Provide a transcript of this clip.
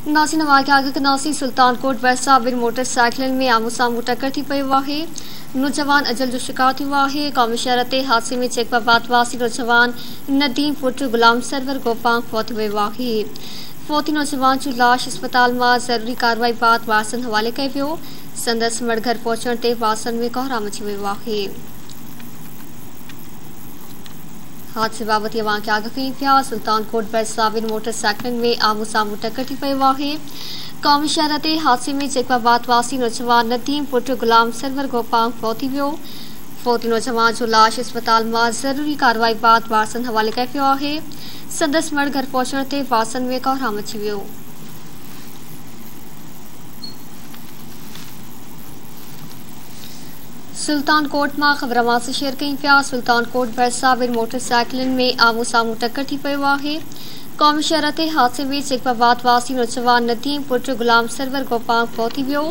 नासिन वाक़िया नासी सुल्तानकोट भरिसां ॿिनि मोटरसाइकिलनि में आम्हूं साम्हूं टक्कर थी पई आहे। नौजवान अजल जो शिकार थियो आहे। क़ौमी शहर ते हादसे में चेकबाबाद वासी नौजवान नदीम पुट गुलाम सरवर गोपांग फौत वियो आहे। फौती नौजवान जो लाश अस्पताल मां ज़रूरी कार्रवाई बाद वारसनि हवाले कयो वियो। संदसि मड़ घर पहुचण ते वारसनि में कोहराम अची वियो आहे। हादसे बाबति वाक़िया कई पिया। सुल्तानकोट भरिसां ॿिनि मोटरसाइकिलनि में आम्हूं साम्हूं टक्कर थी पई आहे। क़ौमी शहर ते हादसे में चेकबाबाद वासी नौजवान नदीम पुट गुलाम सरवर गोपांग फौत वियो। फौती नौजवान जो लाश अस्पताल मां ज़रूरी कार्रवाई बाद वारसनि हवाले कयो वियो आहे। संदसि मड़ घर पहुचण ते वारसनि में कोहराम अची वियो। सुल्तानकोट मां ख़बर शेयर कई पिया। सुल्तानकोट भरिसां ॿिनि मोटरसाइकिलनि में आम्हूं साम्हूं टक्कर थी पई आहे। क़ौमी शहर ते हादसे में चेकबाबाद वासी नौजवान नदीम पुट गुलाम सरवर गोपांग फौत वियो।